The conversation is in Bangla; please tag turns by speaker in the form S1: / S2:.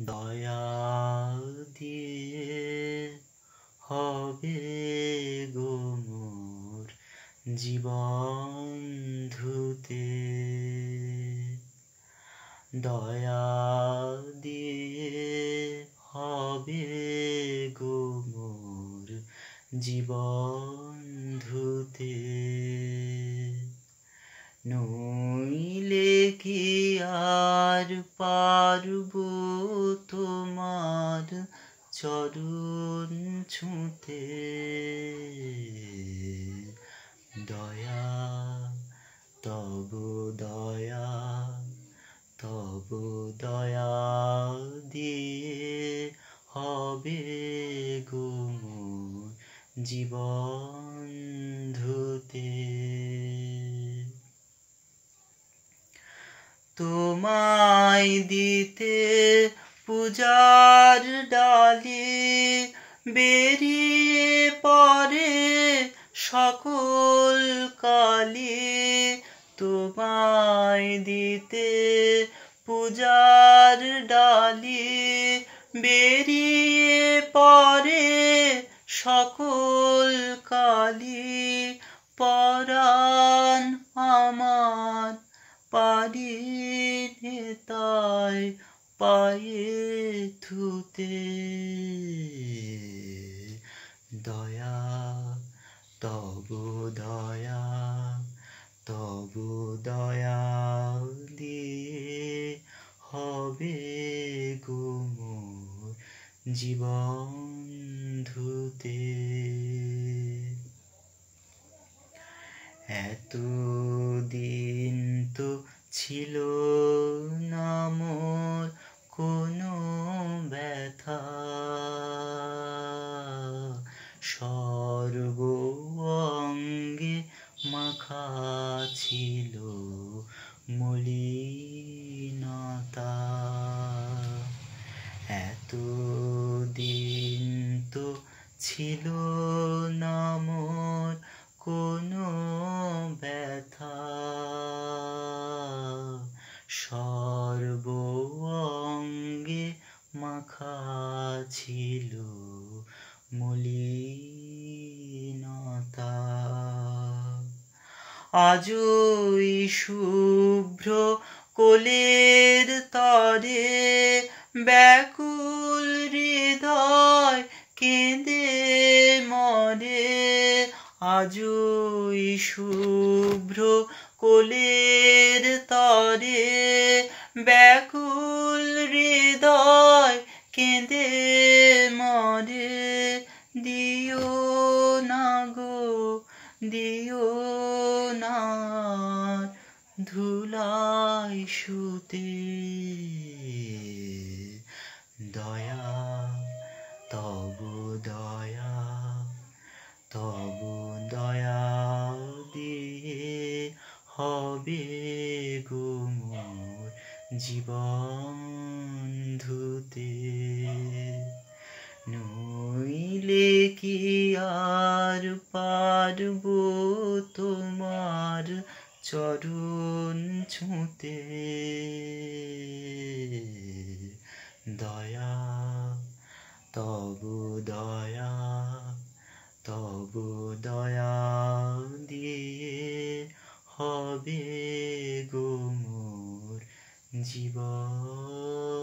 S1: দয়া দিয়ে হবে গো মোর জীবন ধুতে, দয়া দিয়ে হবে গো মোর জীবন ধুতে। নইলে কি আর পারব তোমার চরণ ছুঁতে, দয়া তব দয়া, তব দয়া দিয়ে হবে গো মোর জীবন ধুতে। তোমায় দিতে পূজার ডালি বেরিয়ে পড়ে সকল কালি, তোমায় দিতে পূজার ডালি বেরিয়ে পড়ে সকল কালি, পরাণ আমার পারি তাই পায়ে ধুতে, দয়া তব দয়া, তব দয়া দিয়ে হবে গো মোর জীবন ধুতে। এতদিন তো ছিল না মোর কোনো ব্যথা, সর্ব অঙ্গে মাখা ছিল মলিনতা। এতদিন তো ছিল না মোর কোনো ব্যথা, সর্ব অঙ্গে মাখা ছিল মলিনতা। আজই শুভ্র কোলের তরে ব্যাকুল হৃদয় কেঁদে মরে, আজই শুভ্র কোলের তরে ব্যাকুল হৃদয় কেঁদে মরে, দিও না গো দিও না ধুলাই শুতে, দয়া তব দয়া, তব দয়া দিয়ে হবে গো মোর জীবন ধুতে। নইলে কি আর পারব তোমার চরণ ছুঁতে, দয়া তব দয়া, তব দয়া দিয়ে হবে গো মোর জীবন